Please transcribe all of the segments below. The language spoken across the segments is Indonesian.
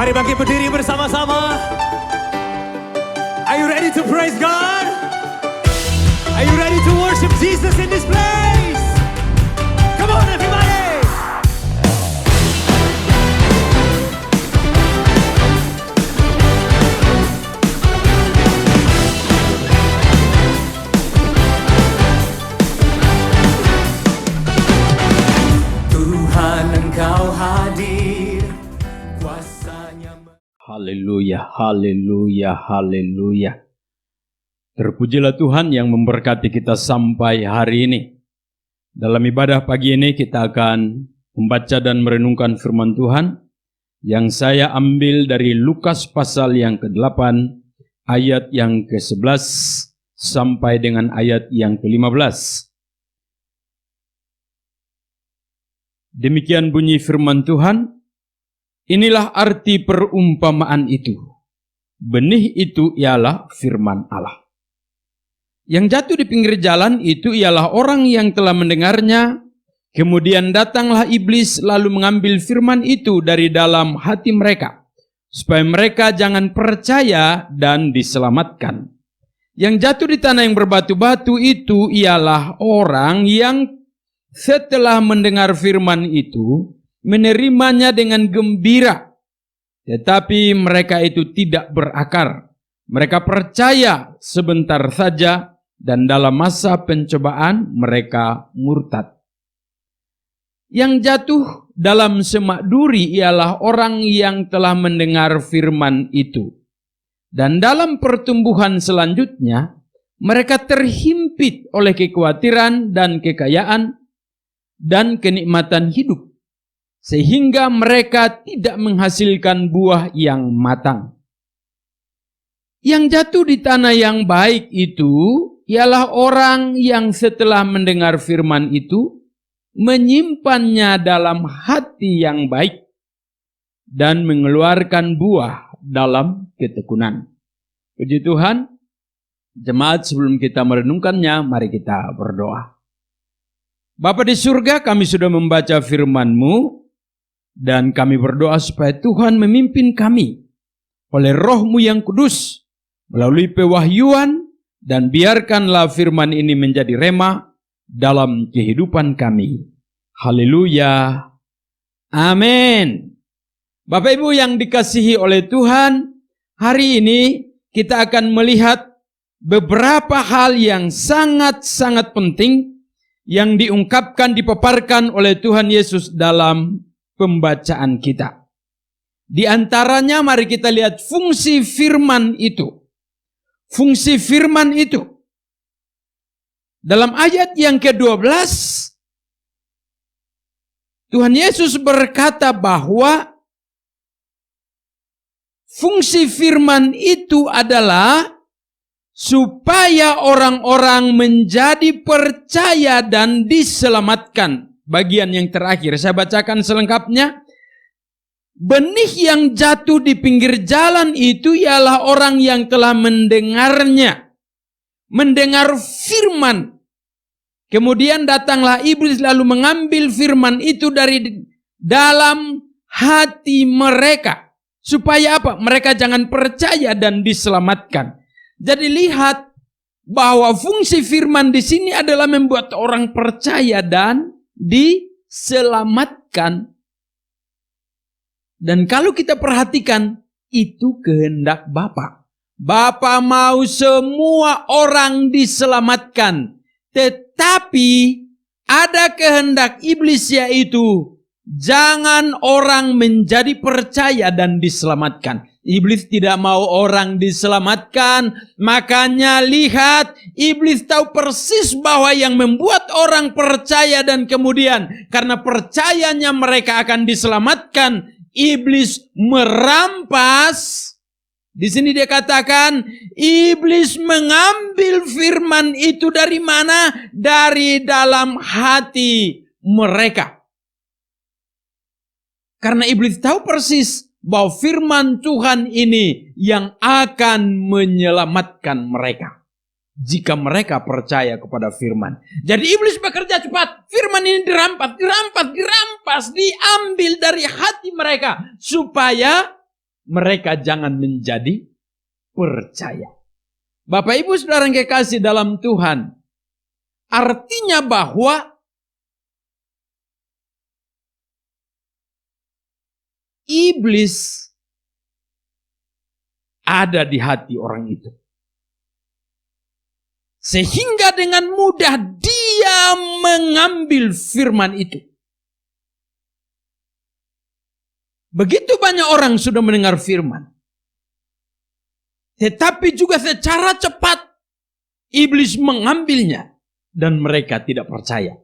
Mari bangkit berdiri bersama-sama. Are you ready to praise God? Are you ready to worship Jesus in this place? Come on everybody! Tuhan Engkau hadir, kuasanya. Haleluya, haleluya, haleluya. Terpujilah Tuhan yang memberkati kita sampai hari ini. Dalam ibadah pagi ini kita akan membaca dan merenungkan firman Tuhan yang saya ambil dari Lukas pasal yang ke-8 ayat yang ke-11 sampai dengan ayat yang ke-15. Demikian bunyi firman Tuhan. Inilah arti perumpamaan itu. Benih itu ialah firman Allah. Yang jatuh di pinggir jalan itu ialah orang yang telah mendengarnya, kemudian datanglah iblis lalu mengambil firman itu dari dalam hati mereka, supaya mereka jangan percaya dan diselamatkan. Yang jatuh di tanah yang berbatu-batu itu ialah orang yang setelah mendengar firman itu, menerimanya dengan gembira, tetapi mereka itu tidak berakar. Mereka percaya sebentar saja, dan dalam masa pencobaan mereka murtad. Yang jatuh dalam semak duri ialah orang yang telah mendengar firman itu, dan dalam pertumbuhan selanjutnya mereka terhimpit oleh kekhawatiran dan kekayaan dan kenikmatan hidup, sehingga mereka tidak menghasilkan buah yang matang. Yang jatuh di tanah yang baik itu ialah orang yang setelah mendengar firman itu menyimpannya dalam hati yang baik dan mengeluarkan buah dalam ketekunan. Puji Tuhan. Jemaat, sebelum kita merenungkannya, mari kita berdoa. Bapa di surga, kami sudah membaca firman-Mu, dan kami berdoa supaya Tuhan memimpin kami oleh Roh-Mu yang kudus melalui pewahyuan, dan biarkanlah firman ini menjadi rema dalam kehidupan kami. Haleluya. Amin. Bapak Ibu yang dikasihi oleh Tuhan, hari ini kita akan melihat beberapa hal yang sangat-sangat penting yang diungkapkan, dipaparkan oleh Tuhan Yesus dalam pembacaan kita. Di antaranya mari kita lihat fungsi firman itu. Fungsi firman itu. Dalam ayat yang ke-12, Tuhan Yesus berkata bahwa fungsi firman itu adalah supaya orang-orang menjadi percaya dan diselamatkan. Bagian yang terakhir, saya bacakan selengkapnya. Benih yang jatuh di pinggir jalan itu ialah orang yang telah mendengarnya. Mendengar firman. Kemudian datanglah iblis lalu mengambil firman itu dari dalam hati mereka. Supaya apa? Mereka jangan percaya dan diselamatkan. Jadi lihat bahwa fungsi firman di sini adalah membuat orang percaya dan diselamatkan. Dan kalau kita perhatikan, itu kehendak Bapa. Bapa mau semua orang diselamatkan. Tetapi ada kehendak iblis, yaitu jangan orang menjadi percaya dan diselamatkan. Iblis tidak mau orang diselamatkan. Makanya lihat, iblis tahu persis bahwa yang membuat orang percaya dan kemudian karena percayanya mereka akan diselamatkan, iblis merampas. Di sini dia katakan, iblis mengambil firman itu dari mana? Dari dalam hati mereka. Karena iblis tahu persis bahwa firman Tuhan ini yang akan menyelamatkan mereka jika mereka percaya kepada firman. Jadi iblis bekerja cepat. Firman ini dirampas, diambil dari hati mereka supaya mereka jangan menjadi percaya. Bapak Ibu Saudara yang kekasih dalam Tuhan, artinya bahwa iblis ada di hati orang itu. Sehingga dengan mudah dia mengambil firman itu. Begitu banyak orang sudah mendengar firman. Tetapi juga secara cepat iblis mengambilnya dan mereka tidak percaya.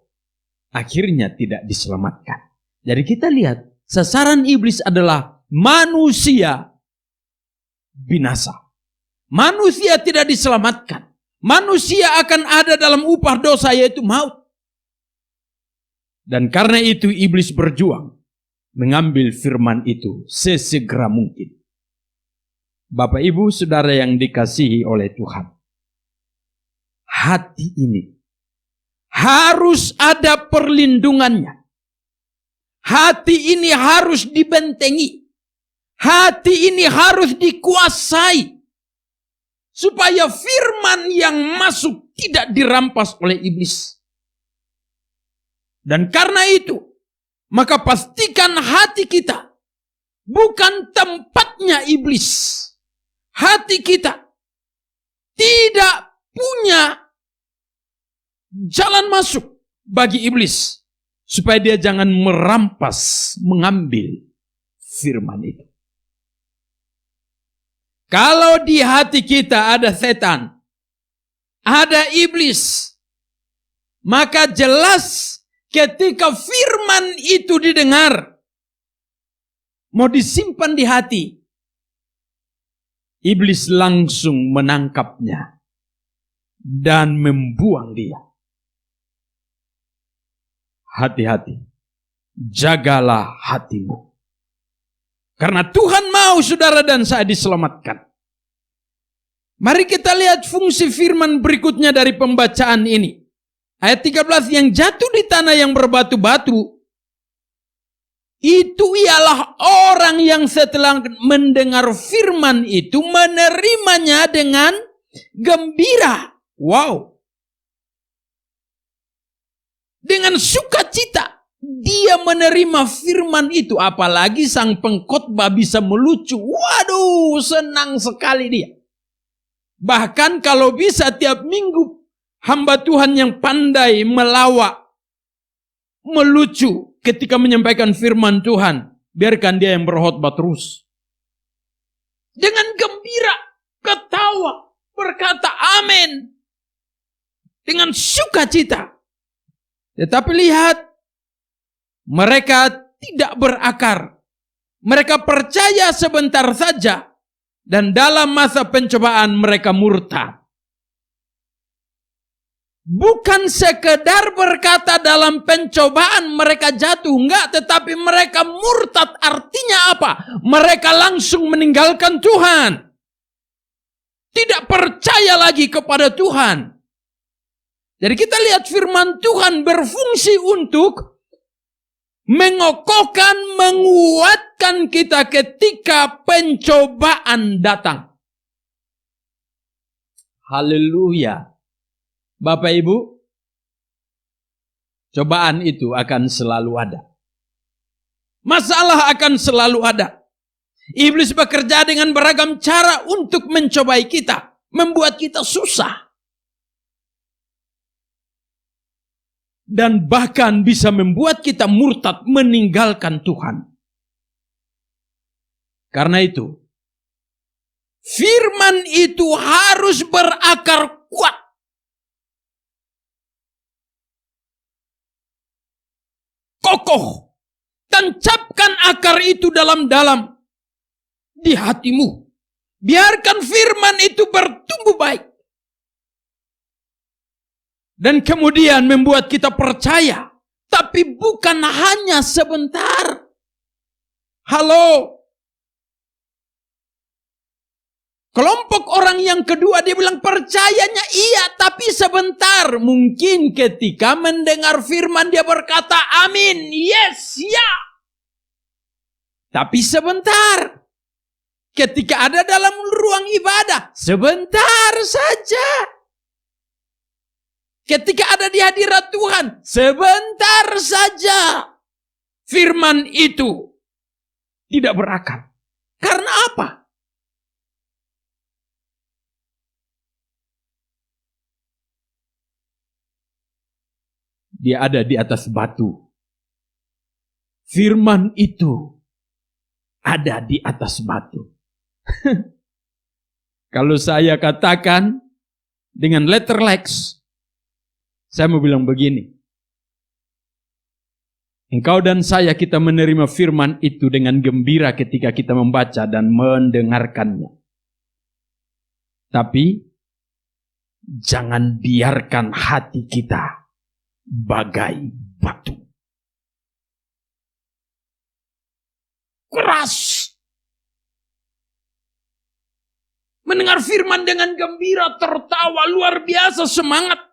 Akhirnya tidak diselamatkan. Jadi kita lihat sasaran iblis adalah manusia binasa. Manusia tidak diselamatkan. Manusia akan ada dalam upah dosa yaitu maut. Dan karena itu iblis berjuang mengambil firman itu sesegera mungkin. Bapak Ibu Saudara yang dikasihi oleh Tuhan. Hati ini harus ada perlindungannya. Hati ini harus dibentengi. Hati ini harus dikuasai. Supaya firman yang masuk tidak dirampas oleh iblis. Dan karena itu, maka pastikan hati kita bukan tempatnya iblis. Hati kita tidak punya jalan masuk bagi iblis. Supaya dia jangan merampas, mengambil firman itu. Kalau di hati kita ada setan, ada iblis, maka jelas ketika firman itu didengar, mau disimpan di hati, iblis langsung menangkapnya dan membuang dia. Hati-hati, jagalah hatimu. Karena Tuhan mau saudara dan saya diselamatkan. Mari kita lihat fungsi firman berikutnya dari pembacaan ini. Ayat 13, yang jatuh di tanah yang berbatu-batu, itu ialah orang yang setelah mendengar firman itu menerimanya dengan gembira. Wow. Dengan sukacita dia menerima firman itu. Apalagi sang pengkhotbah bisa melucu. Waduh, senang sekali dia. Bahkan kalau bisa tiap minggu hamba Tuhan yang pandai melawak, melucu ketika menyampaikan firman Tuhan, biarkan dia yang berkhotbah terus. Dengan gembira, ketawa, berkata amin. Dengan sukacita. Tetapi lihat, mereka tidak berakar. Mereka percaya sebentar saja. Dan dalam masa pencobaan mereka murtad. Bukan sekedar berkata dalam pencobaan mereka jatuh. Enggak, tetapi mereka murtad. Artinya apa? Mereka langsung meninggalkan Tuhan. Tidak percaya lagi kepada Tuhan. Jadi kita lihat firman Tuhan berfungsi untuk mengokohkan, menguatkan kita ketika pencobaan datang. Haleluya. Bapak Ibu, cobaan itu akan selalu ada. Masalah akan selalu ada. Iblis bekerja dengan beragam cara untuk mencobai kita, membuat kita susah. Dan bahkan bisa membuat kita murtad, meninggalkan Tuhan. Karena itu, firman itu harus berakar kuat. Kokoh. Tancapkan akar itu dalam-dalam di hatimu. Biarkan firman itu bertumbuh baik. Dan kemudian membuat kita percaya. Tapi bukan hanya sebentar. Halo. Kelompok orang yang kedua dia bilang percayanya iya tapi sebentar. Mungkin ketika mendengar firman dia berkata amin. Yes, ya. Tapi sebentar. ketika ada dalam ruang ibadah, sebentar saja. Ketika ada di hadirat Tuhan, sebentar saja. Firman itu tidak berakar. Karena apa? Dia ada di atas batu. Firman itu ada di atas batu. Kalau saya katakan dengan letter Lex, saya mau bilang begini. Engkau dan saya kita menerima firman itu dengan gembira ketika kita membaca dan mendengarkannya. Tapi jangan biarkan hati kita bagai batu. Keras. Mendengar firman dengan gembira, tertawa, luar biasa semangat.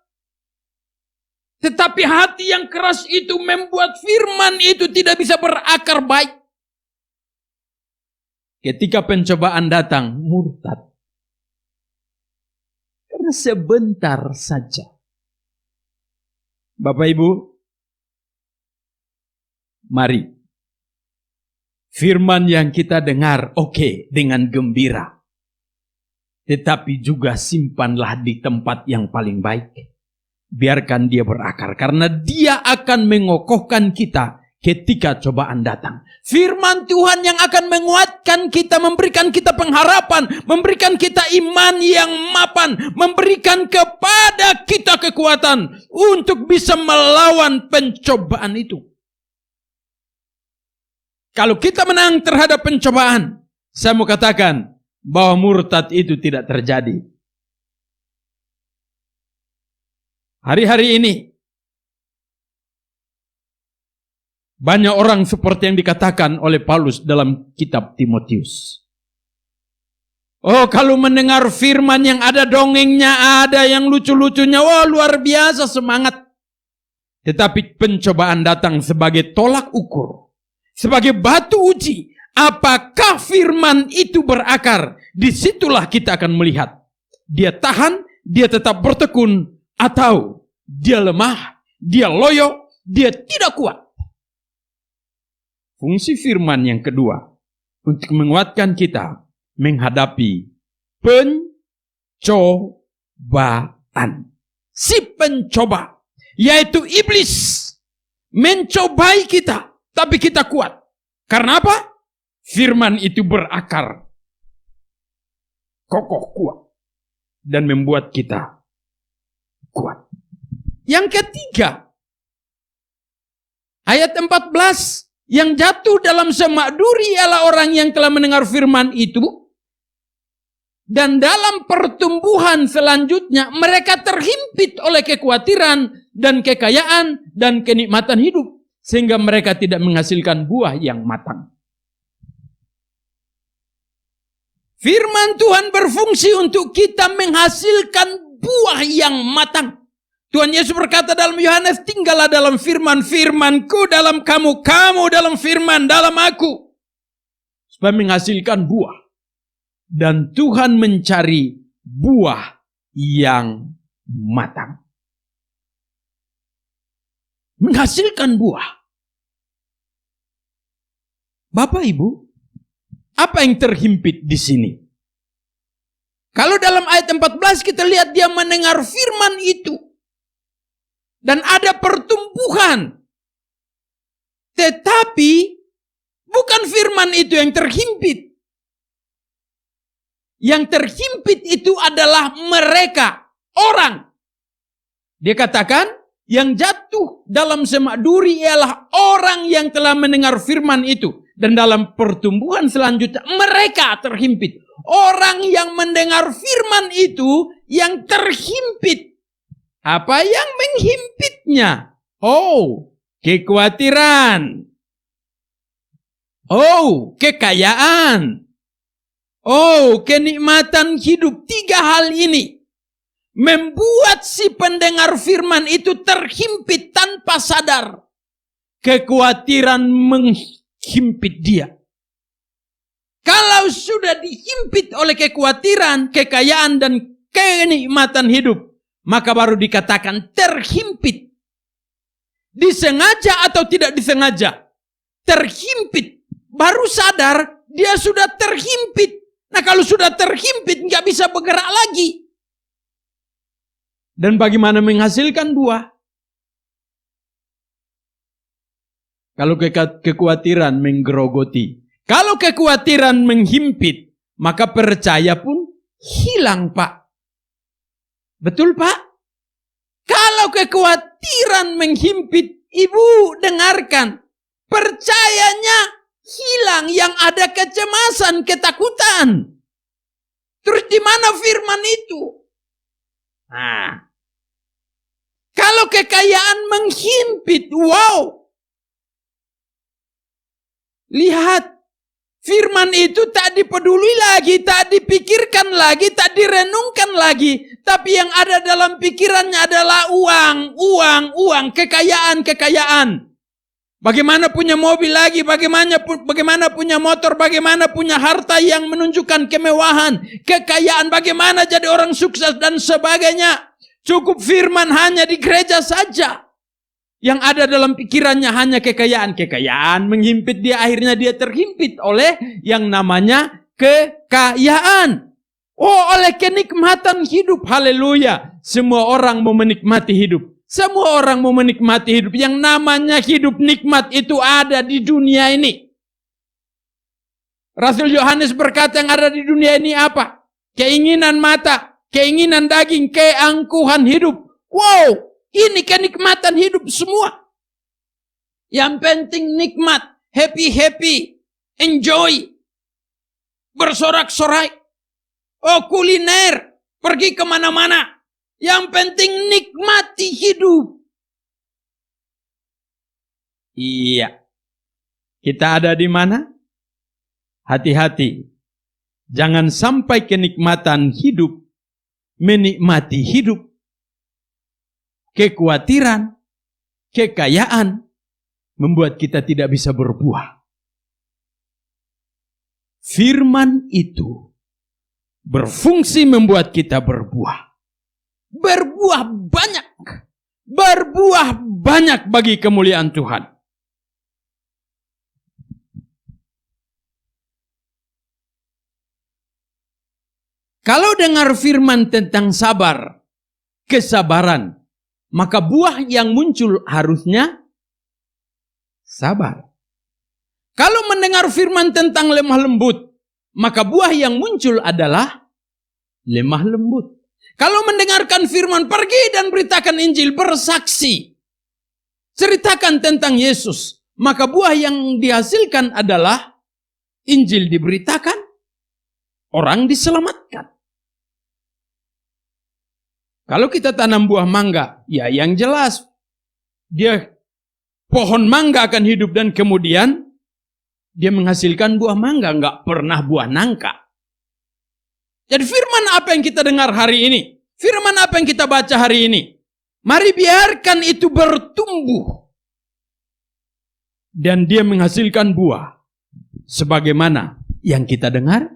Tetapi hati yang keras itu membuat firman itu tidak bisa berakar baik. Ketika pencobaan datang, murtad. Karena sebentar saja. Bapak Ibu, mari. Firman yang kita dengar, oke, dengan gembira. Tetapi juga simpanlah di tempat yang paling baik. Biarkan dia berakar. Karena dia akan mengokohkan kita ketika cobaan datang. Firman Tuhan yang akan menguatkan kita, memberikan kita pengharapan, memberikan kita iman yang mapan, memberikan kepada kita kekuatan untuk bisa melawan pencobaan itu. Kalau kita menang terhadap pencobaan, saya mau katakan bahwa murtad itu tidak terjadi. Hari-hari ini, banyak orang seperti yang dikatakan oleh Paulus dalam kitab Timotius. Oh, kalau mendengar firman yang ada dongengnya, ada yang lucu-lucunya, wah luar biasa semangat. Tetapi pencobaan datang sebagai tolak ukur, sebagai batu uji. Apakah firman itu berakar? Disitulah kita akan melihat. Dia tahan, dia tetap bertekun, atau dia lemah, dia loyo, dia tidak kuat. Fungsi firman yang kedua, untuk menguatkan kita menghadapi pencobaan. Si pencoba, yaitu iblis, mencobai kita, tapi kita kuat. Karena apa? Firman itu berakar, kokoh, kuat, dan membuat kita kuat. Yang ketiga, ayat 14, yang jatuh dalam semak duri ialah orang yang telah mendengar firman itu, dan dalam pertumbuhan selanjutnya mereka terhimpit oleh kekhawatiran dan kekayaan dan kenikmatan hidup, sehingga mereka tidak menghasilkan buah yang matang. Firman Tuhan berfungsi untuk kita menghasilkan buah yang matang. Tuhan Yesus berkata dalam Yohanes, tinggallah dalam firman, firmanku dalam kamu, kamu dalam firman, dalam aku. Supaya menghasilkan buah. Dan Tuhan mencari buah yang matang. Menghasilkan buah. Bapak Ibu, apa yang terhimpit di sini? Kalau dalam ayat 14 kita lihat dia mendengar firman itu. Dan ada pertumbuhan. Tetapi bukan firman itu yang terhimpit. Yang terhimpit itu adalah mereka, orang. Dia katakan, yang jatuh dalam semak duri ialah orang yang telah mendengar firman itu. Dan dalam pertumbuhan selanjutnya mereka terhimpit. Orang yang mendengar firman itu yang terhimpit. Apa yang menghimpitnya? Oh, kekhawatiran. Oh, kekayaan. Oh, kenikmatan hidup. 3 hal ini membuat si pendengar firman itu terhimpit tanpa sadar. Kekhawatiran menghimpit dia. Kalau sudah dihimpit oleh kekhawatiran, kekayaan, dan kenikmatan hidup, maka baru dikatakan terhimpit. Disengaja atau tidak disengaja, terhimpit. Baru sadar dia sudah terhimpit. Nah, kalau sudah terhimpit nggak bisa bergerak lagi. Dan bagaimana menghasilkan buah? Kalau kekhawatiran menggerogoti, kalau kekhawatiran menghimpit, maka percaya pun hilang, Pak. Betul, Pak? Kalau kekhawatiran menghimpit, Ibu dengarkan, percayanya hilang, yang ada kecemasan, ketakutan. Terus di mana firman itu? Nah, kalau kekayaan menghimpit, wow. Lihat, firman itu tak dipeduli lagi, tak dipikirkan lagi, tak direnungkan lagi. Tapi yang ada dalam pikirannya adalah uang, kekayaan. Bagaimana punya mobil lagi, bagaimana punya motor, bagaimana punya harta yang menunjukkan kemewahan, kekayaan, bagaimana jadi orang sukses dan sebagainya. Cukup firman hanya di gereja saja. Yang ada dalam pikirannya hanya kekayaan. Kekayaan menghimpit dia, akhirnya dia terhimpit oleh yang namanya kekayaan. Oh, oleh kenikmatan hidup. Haleluya. Semua orang mau menikmati hidup. Semua orang mau menikmati hidup. Yang namanya hidup nikmat itu ada di dunia ini. Rasul Yohanes berkata, yang ada di dunia ini apa? Keinginan mata, keinginan daging, keangkuhan hidup. Wow. Ini kenikmatan hidup semua. Yang penting nikmat, happy, enjoy, bersorak-sorai. Oh, kuliner, pergi kemana-mana. Yang penting nikmati hidup. Iya. Kita ada di mana? Hati-hati. Jangan sampai kenikmatan hidup menikmati hidup. Kekhawatiran, kekayaan membuat kita tidak bisa berbuah. Firman itu berfungsi membuat kita berbuah. Berbuah banyak. Berbuah banyak bagi kemuliaan Tuhan. Kalau dengar firman tentang sabar, kesabaran, maka buah yang muncul harusnya sabar. Kalau mendengar firman tentang lemah lembut, maka buah yang muncul adalah lemah lembut. Kalau mendengarkan firman, pergi dan beritakan Injil, bersaksi, ceritakan tentang Yesus, maka buah yang dihasilkan adalah Injil diberitakan, orang diselamatkan. Kalau kita tanam buah mangga, ya yang jelas, dia pohon mangga akan hidup dan kemudian dia menghasilkan buah mangga, nggak pernah buah nangka. Jadi firman apa yang kita dengar hari ini? Firman apa yang kita baca hari ini? Mari biarkan itu bertumbuh. Dan dia menghasilkan buah. Sebagaimana yang kita dengar.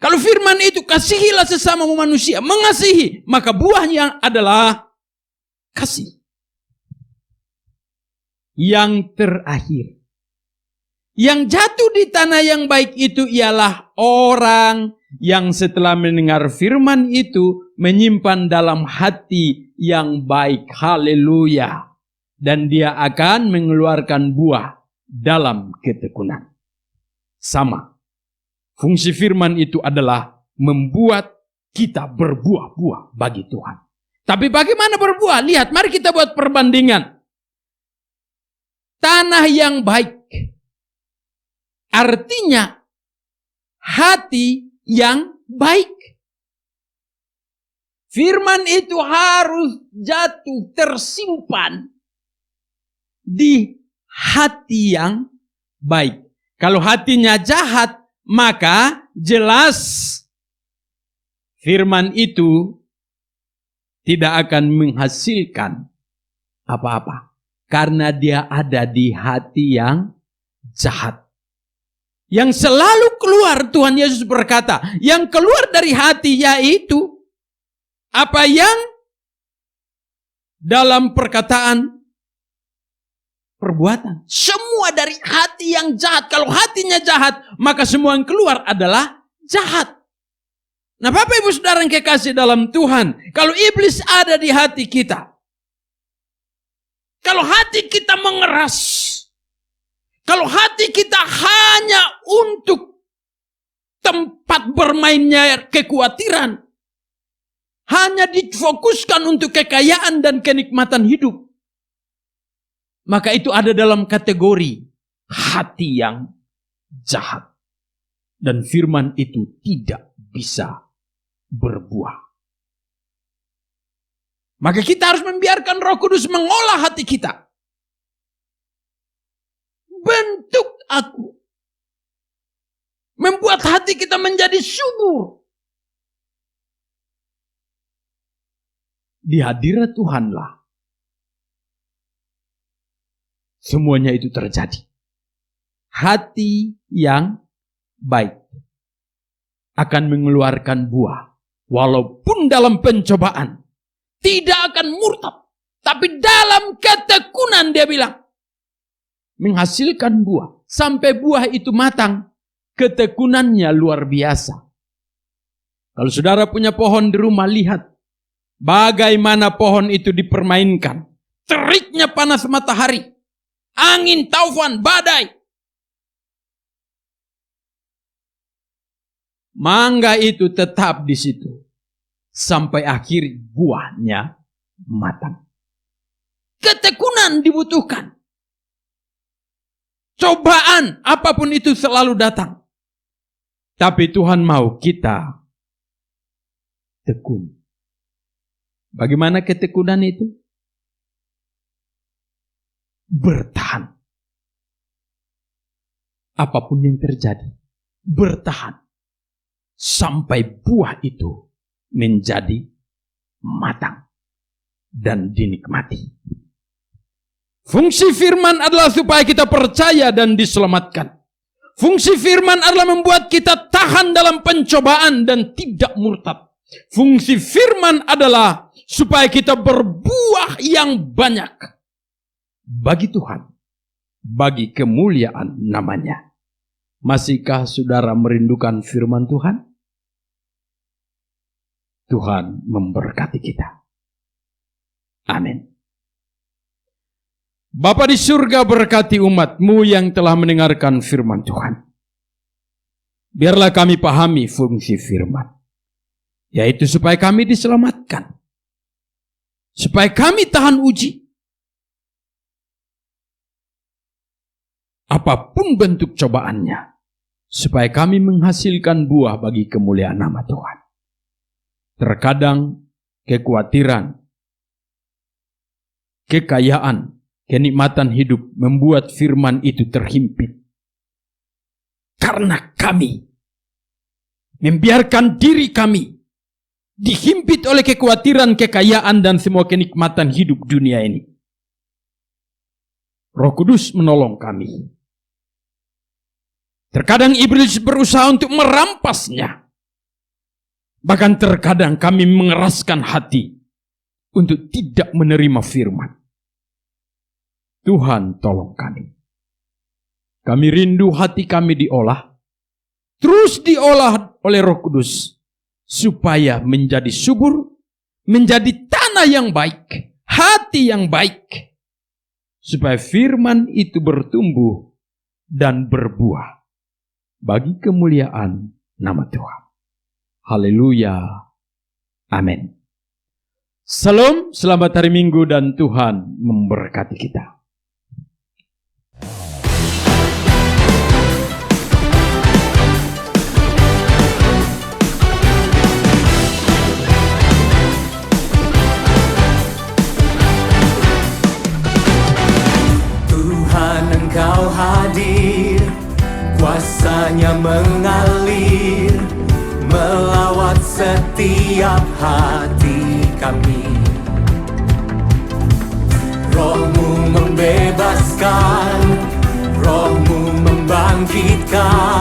Kalau firman itu, kasihilah sesama manusia, mengasihi, maka buahnya adalah kasih. Yang terakhir, yang jatuh di tanah yang baik itu ialah orang yang setelah mendengar firman itu menyimpan dalam hati yang baik. Haleluya. Dan dia akan mengeluarkan buah dalam ketekunan. Sama. Fungsi firman itu adalah membuat kita berbuah-buah bagi Tuhan. Tapi bagaimana berbuah? Lihat, mari kita buat perbandingan. Tanah yang baik. Artinya hati yang baik. Firman itu harus jatuh, tersimpan di hati yang baik. Kalau hatinya jahat, maka jelas firman itu tidak akan menghasilkan apa-apa. Karena dia ada di hati yang jahat. Yang selalu keluar, Tuhan Yesus berkata, yang keluar dari hati yaitu apa yang dalam perkataan, perbuatan. Semua dari hati yang jahat. Kalau hatinya jahat, maka semua yang keluar adalah jahat. Nah, Bapak Ibu Saudara yang kekasih dalam Tuhan, kalau iblis ada di hati kita, kalau hati kita mengeras, kalau hati kita hanya untuk tempat bermainnya kekhawatiran, hanya difokuskan untuk kekayaan dan kenikmatan hidup, maka itu ada dalam kategori hati yang jahat. Dan firman itu tidak bisa berbuah. Maka kita harus membiarkan Roh Kudus mengolah hati kita. Bentuk aku. Membuat hati kita menjadi subur. Di hadirat Tuhanlah semuanya itu terjadi. Hati yang baik akan mengeluarkan buah. Walaupun dalam pencobaan tidak akan murtad. Tapi dalam ketekunan dia bilang, menghasilkan buah. Sampai buah itu matang, ketekunannya luar biasa. Kalau saudara punya pohon di rumah, lihat bagaimana pohon itu dipermainkan. Teriknya panas matahari, angin, taufan, badai. Mangga itu tetap di situ sampai akhir buahnya matang. Ketekunan dibutuhkan. Cobaan apapun itu selalu datang. Tapi Tuhan mau kita tekun. Bagaimana ketekunan itu? Bertahan. Apapun yang terjadi, bertahan. Sampai buah itu menjadi matang dan dinikmati. Fungsi firman adalah supaya kita percaya dan diselamatkan. Fungsi firman adalah membuat kita tahan dalam pencobaan dan tidak murtad. Fungsi firman adalah supaya kita berbuah yang banyak bagi Tuhan, bagi kemuliaan namanya. Masihkah saudara merindukan firman Tuhan? Tuhan memberkati kita. Amin. Bapa di surga, berkati umat-Mu yang telah mendengarkan firman Tuhan. Biarlah kami pahami fungsi firman, yaitu supaya kami diselamatkan, supaya kami tahan uji. Apapun bentuk cobaannya, supaya kami menghasilkan buah bagi kemuliaan nama Tuhan. Terkadang kekhawatiran, kekayaan, kenikmatan hidup membuat firman itu terhimpit. Karena kami membiarkan diri kami dihimpit oleh kekhawatiran, kekayaan, dan semua kenikmatan hidup dunia ini. Roh Kudus menolong kami. Terkadang iblis berusaha untuk merampasnya. Bahkan terkadang kami mengeraskan hati untuk tidak menerima firman. Tuhan tolong kami. Kami rindu hati kami diolah. Terus diolah oleh Roh Kudus. Supaya menjadi subur. Menjadi tanah yang baik. Hati yang baik. Supaya firman itu bertumbuh dan berbuah. Bagi kemuliaan nama Tuhan. Haleluya. Amin. Salam, selamat hari Minggu dan Tuhan memberkati kita. Tuhan, Engkau hadir, kuasa-Nya mengalir, melawat setiap hati kami. Roh-Mu membebaskan, Roh-Mu membangkitkan